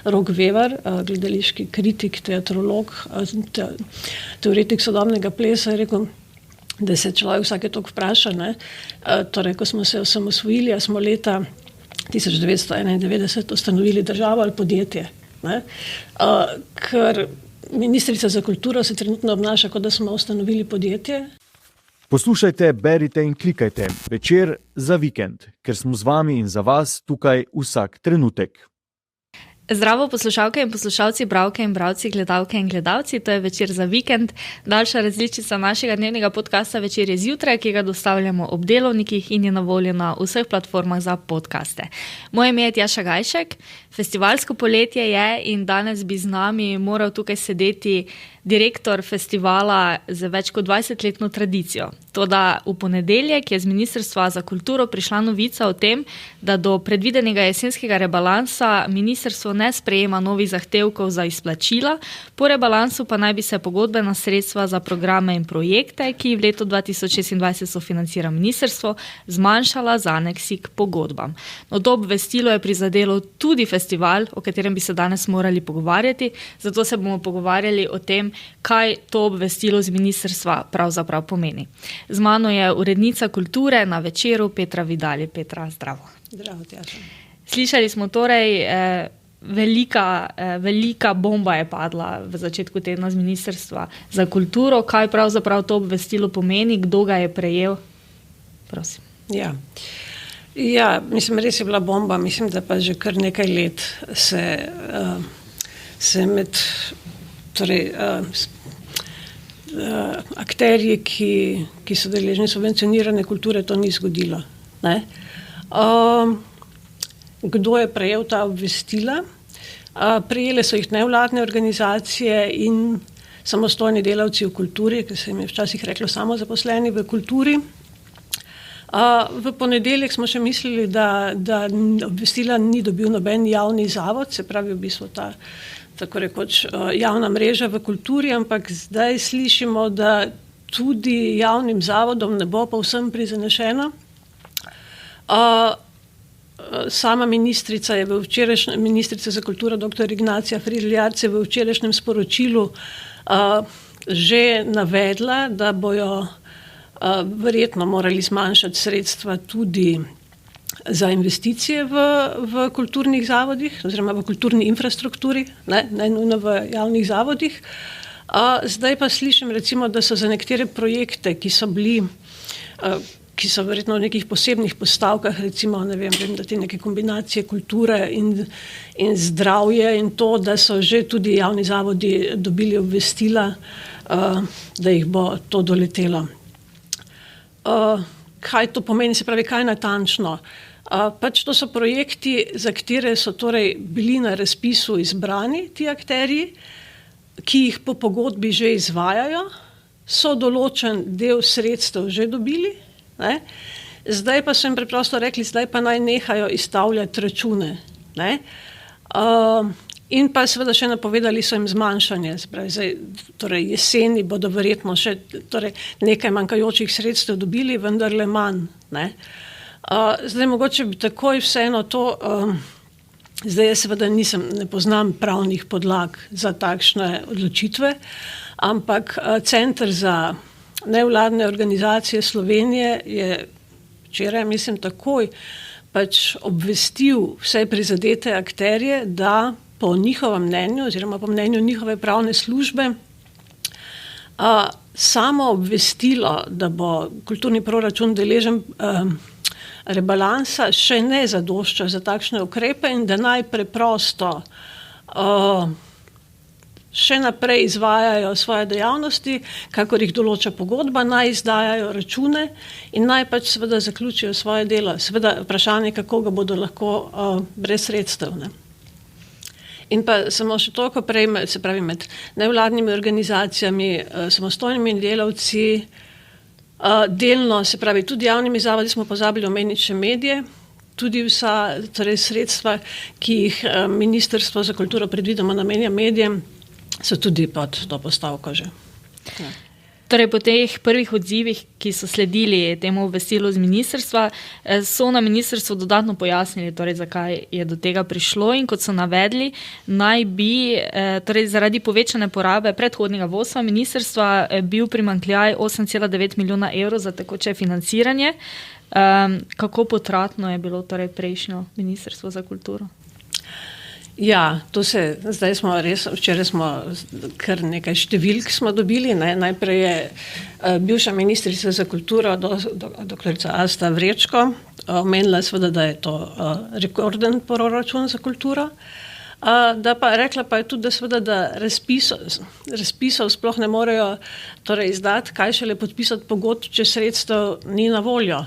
Rok Vevar, gledališki kritik, teatrolog, teoretik sodobnega plesa, je rekel, da se človek vsake toliko vpraša, ne? Torej, ko smo se osamosvojili, a smo leta 1991 ustanovili državo ali podjetje, ne? Ker ministrica za kulturo se trenutno obnaša, kot da smo ustanovili podjetje. Poslušajte, berite in klikajte Večer za vikend, ker smo z vami in za vas tukaj vsak trenutek. Zdravo poslušalke in poslušalci, bralke in bralci, gledalke in gledalci, to je Večer za vikend, daljša različica našega dnevnega podcasta Večer je zjutraj, ki ga dostavljamo ob delovnikih in je na voljo na vseh platformah za podcaste. Moje ime je Tjaša Gajšek, festivalsko poletje je in danes bi z nami moral tukaj sedeti direktor festivala z več kot 20-letno tradicijo. Toda v ponedeljek je z Ministrstva za kulturo prišla novica o tem, da do predvidenega jesenskega rebalansa ministrstvo ne sprejema novih zahtevkov za izplačila, po rebalansu pa naj bi se pogodbena sredstva za programe in projekte, ki v letu 2026 sofinancira ministrstvo, zmanjšala z aneksi k pogodbam. No, to obvestilo je prizadelo tudi festival, o katerem bi se danes morali pogovarjati, zato se bomo pogovarjali o tem, kaj to obvestilo z ministrstva pravzaprav pomeni. Z mano je urednica kulture na Večeru Petra Vidal. Petra, zdravo. Zdravo, Tjaša. Slišali smo torej, velika bomba je padla v začetku tedna z Ministrstva za kulturo. Kaj pravzaprav to obvestilo pomeni, kdo ga je prejel? Prosim. Ja, mislim, res je bila bomba. Mislim, da pa že kar nekaj let se med akterji, ki so deležni subvencionirane kulture, to ni zgodilo. Ne? Kdo je prejel ta obvestila? Prejele so jih nevladne organizacije in samostojni delavci v kulturi, ki se jim je včasih reklo samozaposleni v kulturi. V ponedeljek smo še mislili, da obvestila ni dobil noben javni zavod, se pravi v bistvu ta tako rekoč javna mreža v kulturi, ampak zdaj slišimo, da tudi javnim zavodom ne bo povsem prizanešeno. Sama ministrica ministrica za kulturo dr. Ignacija Fridl-Jarc je v včerajšnjem sporočilu že navedla, da bojo verjetno morali zmanjšati sredstva tudi za investicije v kulturnih zavodih oziroma v kulturni infrastrukturi, ne nujno v javnih zavodih. Zdaj pa slišim recimo, da so za nekatere projekte, ki so verjetno v nekih posebnih postavkah, recimo, ne vem, da te neke kombinacije kulture in zdravje in to, da so že tudi javni zavodi dobili obvestila, da jih bo to doletelo. Kaj to pomeni, se pravi, kaj natančno? Pač to so projekti, za katere so torej bili na razpisu izbrani ti akterji, ki jih po pogodbi že izvajajo, so določen del sredstev že dobili, ne? Zdaj pa so jim preprosto rekli, zdaj pa naj nehajo izstavljati račune, ne? In pa seveda še napovedali so jim zmanjšanje, se pravi, zdaj, torej jeseni bodo verjetno še nekaj manjkajočih sredstev dobili, vendar le manj, ne? Zdaj mogoče bi takoj vseeno to, zdaj jaz seveda ne poznam pravnih podlag za takšne odločitve, ampak Center za nevladne organizacije Slovenije je včeraj, mislim, takoj pač obvestil vse prizadete akterje, da po njihovem mnenju oziroma po mnenju njihove pravne službe samo obvestilo, da bo kulturni proračun deležen rebalansa, še ne zadošča za takšne ukrepe in da naj preprosto še naprej izvajajo svoje dejavnosti, kakor jih določa pogodba, naj izdajajo račune in naj pač seveda zaključijo svoje delo. Seveda vprašanje, kako ga bodo lahko brez sredstev, ne. In pa samo še toliko prej, se pravi med nevladnimi organizacijami, samostojnimi delavci, delno, se pravi tudi javnimi zavodi, smo pozabili omeniti še medije, tudi vsa sredstva, ki jih Ministrstvo za kulturo predvidoma namenja medijem, so tudi pod to postavko že. Ja. Torej, po teh prvih odzivih, ki so sledili temu obvestilu z ministrstva, so na ministrstvu dodatno pojasnili, torej, zakaj je do tega prišlo in kot so navedli, naj bi torej, zaradi povečane porabe predhodnega vodstva ministrstva bil primanjkljaj 8,9 milijona evrov za tekoče financiranje. Kako potratno je bilo torej prejšnjo ministrstvo za kulturo? Ja, včeraj smo kar nekaj številk smo dobili. Najprej je bivša ministrica za kulturo, doktorica Asta Vrečko, omenila seveda, da je to rekorden proračun za kulturo. Rekla pa je tudi, da razpisov sploh ne morejo torej izdati, kaj šele podpisati pogodb, če sredstev ni na voljo.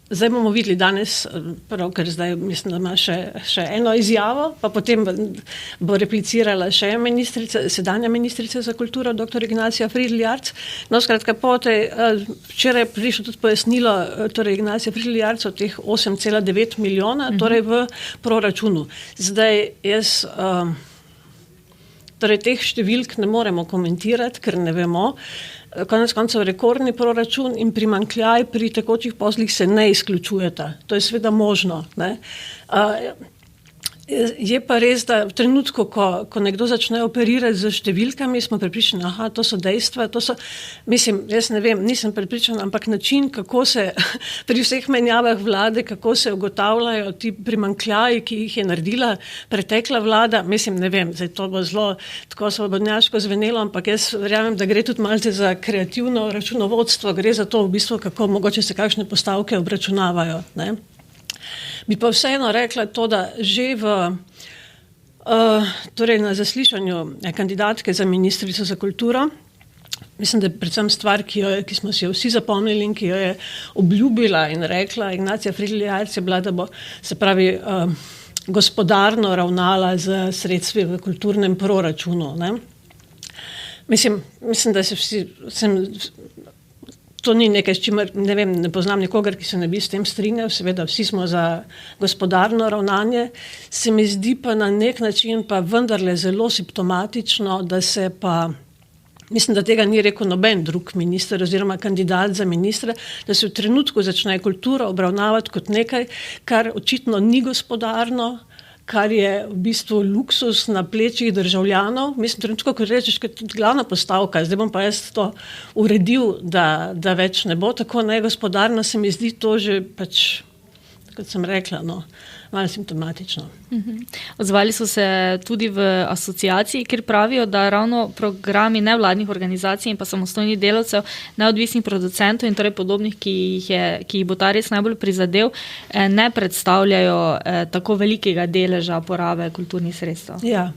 Zdaj bomo videli danes, ker zdaj mislim, da ima še eno izjavo, pa potem bo replicirala še sedanja ministrica za kulturo, dr. Ignacija Fridl-Jarc. Skratka, včeraj je prišlo tudi pojasnilo Ignacija Fridl-Jarc o teh 8,9 milijona, torej v proračunu. Zdaj jaz teh številk ne moremo komentirati, ker ne vemo. Konec koncev rekordni proračun in primanjkljaj pri tekočih poslih se ne izključujeta. To je seveda možno. Je pa res, da v trenutku, ko nekdo začne operirati z številkami, smo prepričani, to so dejstva, jaz ne vem, nisem prepričana, ampak način, kako se pri vseh menjavah vlade, kako se ugotavljajo ti primanjkljaji, ki jih je naredila pretekla vlada, ne vem, zdaj to bo zelo tako svobodnjaško zvenelo, ampak jaz verjamem, da gre tudi malce za kreativno računovodstvo, gre za to v bistvu, kako mogoče se kakšne postavke obračunavajo, ne. Bi pa vseeno rekla to, da že na zaslišanju kandidatke za ministrico za kulturo, mislim, da je predvsem stvar, ki smo si jo vsi zapomnili in ki jo je obljubila in rekla Ignacija Fridl-Jarc, je bila, da bo, se pravi, gospodarno ravnala z sredstvi v kulturnem proračunu. Ne? Mislim, da se vsi... To ni nekaj, s čimer, ne vem, ne poznam nikogar, ki se ne bi s tem strinjal, seveda vsi smo za gospodarno ravnanje, se mi zdi pa na nek način pa vendarle zelo simptomatično, da se pa, mislim, da tega ni rekel noben drug minister oziroma kandidat za ministra, da se v trenutku začne kulturo obravnavati kot nekaj, kar očitno ni gospodarno, kar je v bistvu luksus na plečih državljanov. Mislim, trenutko, ko rečeš, kot glavna postavka, zdaj bom pa jaz to uredil, da več ne bo tako negospodarno, se mi zdi to že pač, kot sem rekla, malo simptomatično. Odzvali so se tudi v asociaciji, kjer pravijo, da ravno programi nevladnih organizacij in pa samostojnih delavcev, neodvisnih producentov in torej podobnih, ki jih bo ta res najbolj prizadel, ne predstavljajo tako velikega deleža porabe kulturnih sredstev. Ja,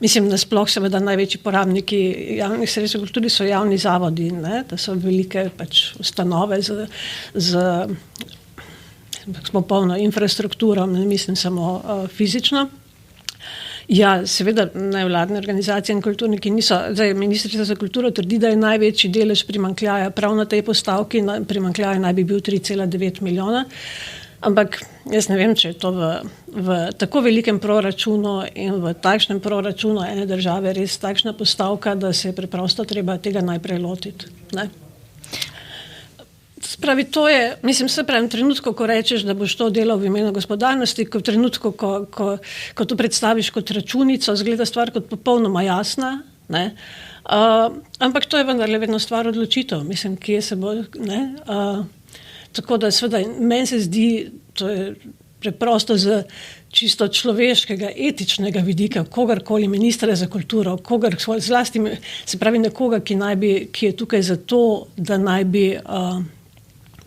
mislim, da sploh seveda največji porabniki javnih sredstev kulturi so javni zavodi, ne? Da so velike pač ustanove s popolno infrastrukturo, ne mislim samo fizično. Ja, seveda nevladne organizacije in kulturniki niso, zdaj ministrica za kulturo trdi, da je največji delež primanjkljaja prav na tej postavki, primanjkljaj naj bi bil 3,9 milijona, ampak jaz ne vem, če je to v tako velikem proračunu in v takšnem proračunu ene države res takšna postavka, da se je preprosto treba tega najprej lotiti, ne? Spravi, to je, mislim, v trenutku, ko rečeš, da boš to delal v imenu gospodarnosti, v trenutku, ko to predstaviš kot računico, zgleda stvar kot popolnoma jasna, ne? Ampak to je vendarle vedno stvar odločitev, mislim, kje se bo, ne? Tako da seveda, meni se zdi, to je preprosto z čisto človeškega, etičnega vidika, kogarkoli ministra za kulturo, zlasti, se pravi nekoga, ki je tukaj zato, da naj bi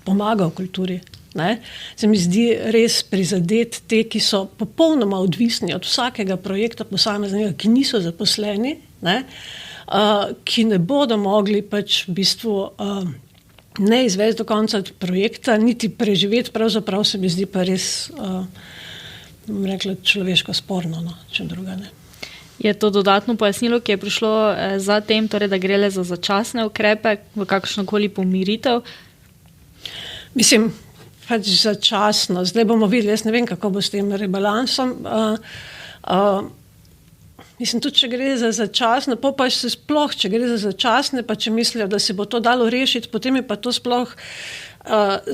pomagal kulturi. Ne? Se mi zdi res prizadeti te, ki so popolnoma odvisni od vsakega projekta posameznega, ki niso zaposleni, ne? Ki ne bodo mogli pač v bistvu ne izvesti do konca projekta, niti preživeti, pravzaprav se mi zdi pa res, bom rekla, človeško sporno, če druga ne. Je to dodatno pojasnilo, ki je prišlo za tem, torej, da gre le za začasne ukrepe, v kakšnokoli pomiritev? Mislim, pač začasno. Zdaj bomo videli, jaz ne vem, kako bo s tem rebalansom. Mislim, tudi če gre za začasne, pa se sploh, če gre za začasne, pa če mislijo, da se bo to dalo rešiti, potem je pa to sploh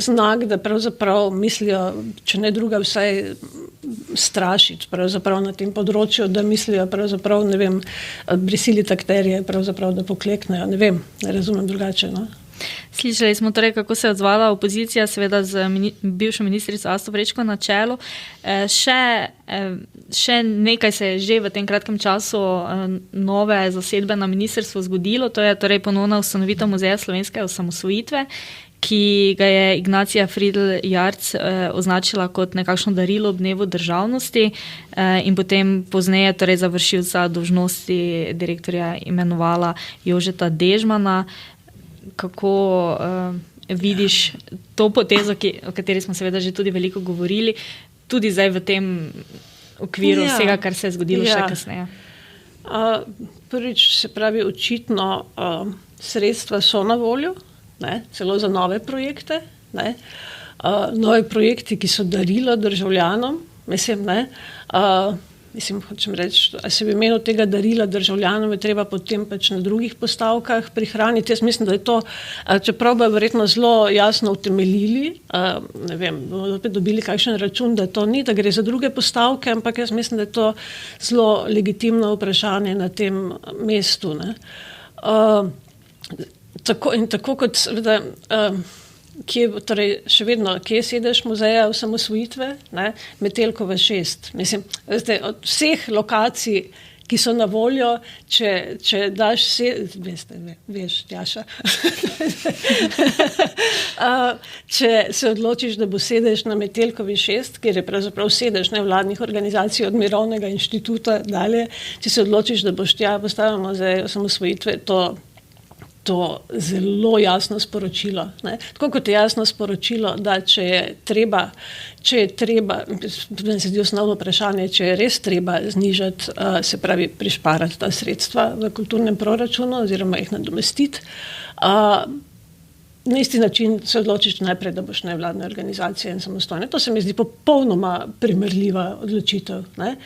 znak, da pravzaprav mislijo, če ne druga, vsaj strašiti pravzaprav na tem področju, da mislijo pravzaprav, ne vem, prisiliti akterje, pravzaprav, da pokleknejo, ne vem, ne razumem drugače, no. Slišali smo torej, kako se je odzvala opozicija, seveda z bivšo ministrico Asto Vrečko na čelu. Še nekaj se je že v tem kratkem času nove zasedbe na ministrstvu zgodilo, to je torej ponovna ustanovitev Muzeja slovenske osamosvojitve, ki ga je Ignacija Fridl Jarc označila kot nekakšno darilo ob dnevu državnosti in potem pozneje torej za vršilca dolžnosti direktorja imenovala Jožeta Dežmana. Kako vidiš to potezo, o kateri smo seveda že tudi veliko govorili, tudi zdaj v tem okviru vsega, kar se je zgodilo še kasneje? Prvič, se pravi, očitno sredstva so na voljo, ne, celo za nove projekte, ne, nove projekti, ki so darilo državljanom, mislim, hočem reči, a se v imenu tega darila državljanom je treba potem pač na drugih postavkah prihraniti. Jaz mislim, da je to, čeprav bi verjetno zelo jasno utemeljili, ne vem, bomo opet dobili kakšen račun, da to ni, da gre za druge postavke, ampak jaz mislim, da je to zelo legitimno vprašanje na tem mestu, ne. Tako kot seveda, torej še vedno, kje je sedež Muzeja osamosvojitve, ne, Metelkova 6. Mislim, od vseh lokacij, ki so na voljo, če daš veš, Tjaša, če se odločiš, da bo sedež na Metelkovi 6, kjer je pravzaprav sedež nevladnih organizacij od Mirovnega inštituta dalje, če se odločiš, da boš tja postavil Muzej osamosvojitve, to zelo jasno sporočilo. Ne? Tako kot je jasno sporočilo, da če je treba, tudi se zdi osnovno vprašanje, če je res treba znižati, se pravi prišparati ta sredstva v kulturnem proračunu oziroma jih nadomestiti, na isti način se odločiš najprej, da boš nevladne organizacije in samostojne. To se mi zdi popolnoma primerljiva odločitev. Ne?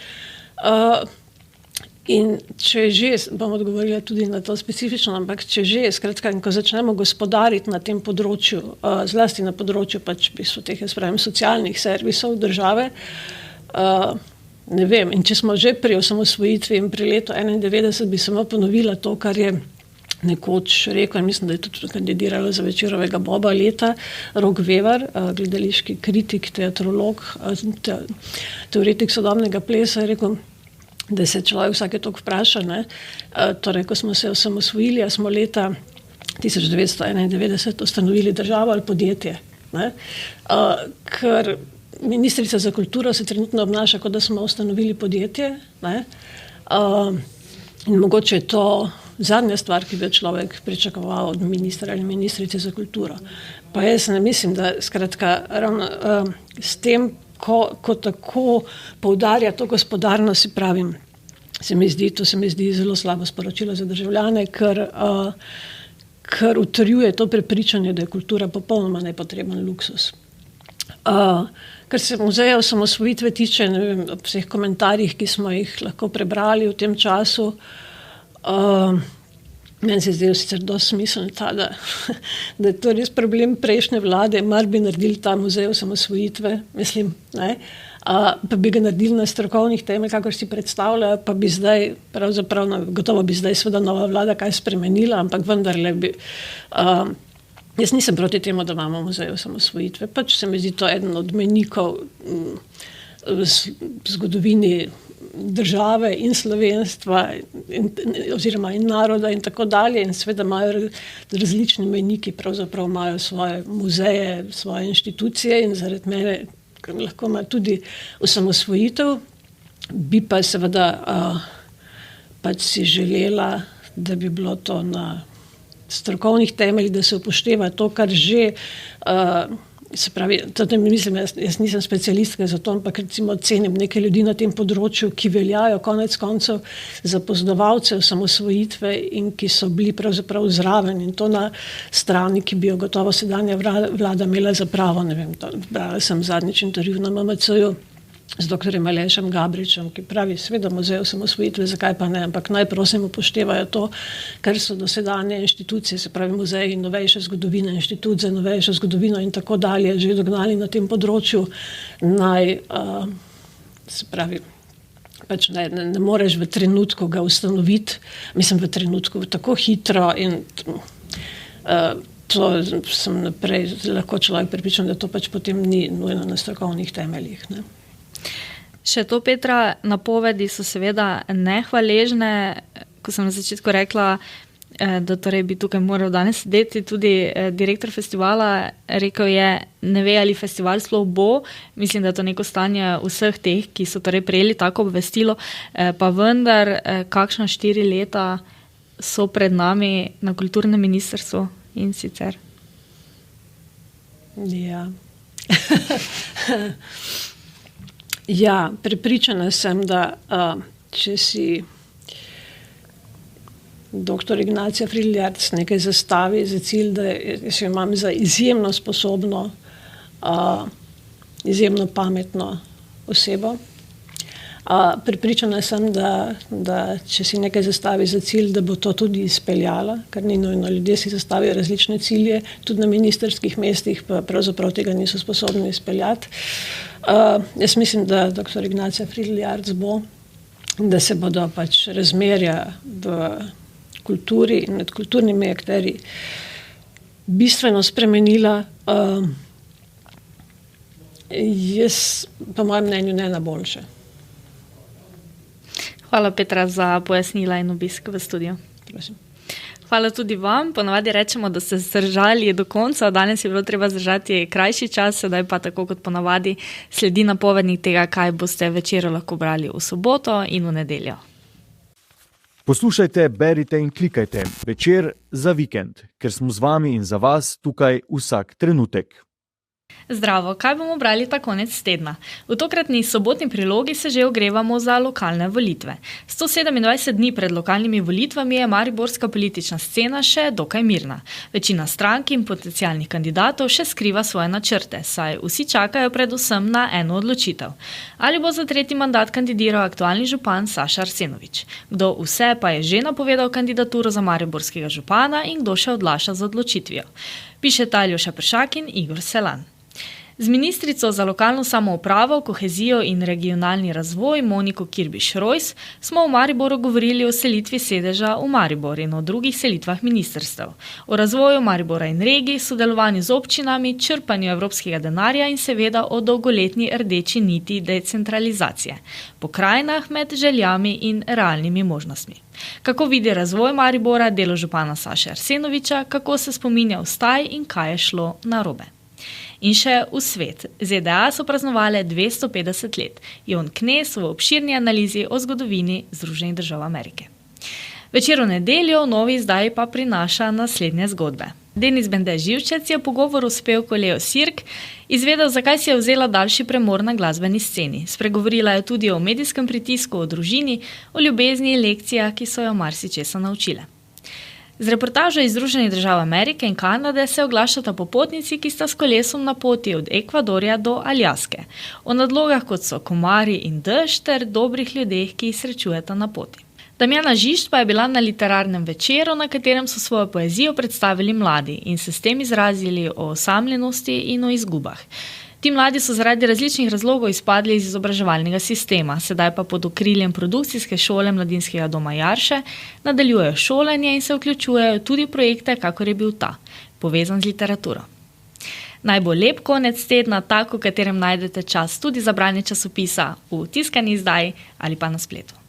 In če že, bom odgovorila tudi na to specifično, ampak če že, skratka, ko začnemo gospodariti na tem področju, zlasti na področju pač teh, jaz pravim, socialnih servisov države, ne vem, in če smo že pri osamosvojitvi in pri letu 91, bi samo ponovila to, kar je nekoč rekel, in mislim, da je tudi kandidirala za Večerovega Boba leta, Rok Vevar, gledališki kritik, teatrolog, teoretik sodobnega plesa, je rekel, da se človek vsake toliko vpraša, ne? Torej, ko smo se osamosvojili, smo leta 1991 ustanovili državo ali podjetje. Ne? Ker ministrica za kulturo se trenutno obnaša, kot da smo ustanovili podjetje. Ne? In mogoče je to zadnja stvar, ki bi človek pričakoval od ministra ali ministrice za kulturo. Pa jaz ne mislim, da skratka ravno s tem, ko tako poudarja to gospodarno, si pravim, se mi zdi zelo slabo sporočilo za državljane, ker utrjuje to prepričanje, da je kultura popolnoma nepotreben luksus. Kar se Muzeja osamosvojitve tiče, ne vem, ob vseh komentarjih, ki smo jih lahko prebrali v tem času, meni se zdel sicer dosti smiseln ta, da je to res problem prejšnje vlade, mar bi naredili ta Muzej osamosvojitve, mislim, ne, pa bi ga naredili na strokovnih temeljih, kakor si predstavljajo, pa bi zdaj, pravzaprav, gotovo bi zdaj seveda nova vlada kaj spremenila, ampak vendarle bi, jaz nisem proti temu, da imamo Muzej osamosvojitve, pač se mi zdi to eden od menikov v zgodovini države in slovenstva oziroma in naroda in tako dalje, in seveda imajo različni mejniki, pravzaprav imajo svoje muzeje, svoje inštitucije, in zaradi mene lahko ima tudi osamosvojitev, bi pa seveda pač si želela, da bi bilo to na strokovnih temeljih, da se upošteva to, kar že se pravi, mislim, jaz nisem specialistka za to, ampak recimo cenim nekaj ljudi na tem področju, ki veljajo konec koncev za poznavalce osamosvojitve in ki so bili pravzaprav zraven, in to na strani, ki bi jo gotovo sedanja vlada imela za pravo, ne vem, brala sem zadnjič intervju na MMC-ju z dr. Alešem Gabričem, ki pravi, seveda muzej osamosvojitve, zakaj pa ne, ampak naj prosim upoštevajo to, kar so dosedanje inštitucije, se pravi muzeji, novejše zgodovine, inštitut za novejšo zgodovino in tako dalje, že dognali na tem področju, se pravi, pač ne moreš v trenutku ga ustanoviti, mislim v trenutku tako hitro in to sem naprej lahko človek prepričan, da to pač potem ni nujno na strokovnih temeljih, ne. Še to, Petra, napovedi so seveda nehvaležne, ko sem na začetku rekla, da torej bi tukaj moral danes sedeti tudi direktor festivala, rekel je, ne ve, ali festival sploh bo, mislim, da je to neko stanje vseh teh, ki so torej prejeli tako obvestilo, pa vendar, kakšna 4 leta so pred nami na kulturnem ministrstvu in sicer? Ja. Ja, prepričana sem, da če si dr. Ignacija Fridl Jarc nekaj zastavi za cilj, da jaz jo imam za izjemno sposobno, izjemno pametno osebo. Prepričana sem, da če si nekaj zastavi za cilj, da bo to tudi izpeljala, ker ni nujno, ljudje si zastavijo različne cilje, tudi na ministrskih mestih pa pravzaprav tega niso sposobni izpeljati. Jaz mislim, da dr. Ignacija Fridl Jarc bo, da se bodo pač razmerja v kulturi in med kulturnimi akterji bistveno spremenila. Jaz, po mojem mnenju, ne na boljše. Hvala, Petra, za pojasnila in obisk v studiu. Prosim. Hvala tudi vam. Ponavadi rečemo, da ste zdržali do konca. Danes je bilo treba zdržati krajši čas, sedaj pa tako kot ponavadi sledi napovednik tega, kaj boste večer lahko brali v soboto in v nedeljo. Poslušajte, berite in klikajte Večer za vikend, ker smo z vami in za vas tukaj vsak trenutek. Zdravo, kaj bomo brali ta konec tedna? V tokratni sobotni prilogi se že ogrevamo za lokalne volitve. 127 dni pred lokalnimi volitvami je mariborska politična scena še dokaj mirna. Večina strank in potencialnih kandidatov še skriva svoje načrte, saj vsi čakajo predvsem na eno odločitev. Ali bo za 3. mandat kandidiral aktualni župan Saša Arsenovič? Kdo vse pa je že napovedal kandidaturo za mariborskega župana in kdo še odlaša z odločitvijo? Pišeta Aljoša Peršak in Igor Selan. Z ministrico za lokalno samoupravo, kohezijo in regionalni razvoj Moniko Kirbiš-Rojs smo v Mariboru govorili o selitvi sedeža v Maribor in o drugih selitvah ministrstev, o razvoju Maribora in regij, sodelovanju z občinami, črpanju evropskega denarja in seveda o dolgoletni rdeči niti decentralizacije, pokrajinah med željami in realnimi možnostmi. Kako vidi razvoj Maribora, delo župana Saše Arsenoviča, kako se spominja vstaj in kaj je šlo narobe. In še v svet. ZDA so praznovale 250 let. Jon Knez v obširni analizi o zgodovini Združenih držav Amerike. Večer v nedeljo v novi izdaji pa prinaša naslednje zgodbe. Denis Bende Živčec je v pogovoru s pevko Leo Sirk izvedel, zakaj si je vzela daljši premor na glasbeni sceni. Spregovorila je tudi o medijskem pritisku, o družini, o ljubezni in lekcijah, ki so jo marsičesa naučile. Z reportažo iz Združenih držav Amerike in Kanade se oglašata popotnici, ki sta s kolesom na poti od Ekvadorja do Aljaske. O nadlogah, kot so komarji in dež, ter dobrih ljudeh, ki jih srečujeta na poti. Damjana Žižt pa je bila na literarnem večeru, na katerem so svojo poezijo predstavili mladi in se s tem izrazili o osamljenosti in o izgubah. Ti mladi so zaradi različnih razlogov izpadli iz izobraževalnega sistema, sedaj pa pod okriljem produkcijske šole Mladinskega doma Jarše nadaljujejo šolanje in se vključujejo tudi projekte, kakor je bil ta, povezan z literaturo. Naj bo lep konec tedna, tak, v katerem najdete čas tudi za branje časopisa v tiskani izdaji ali pa na spletu.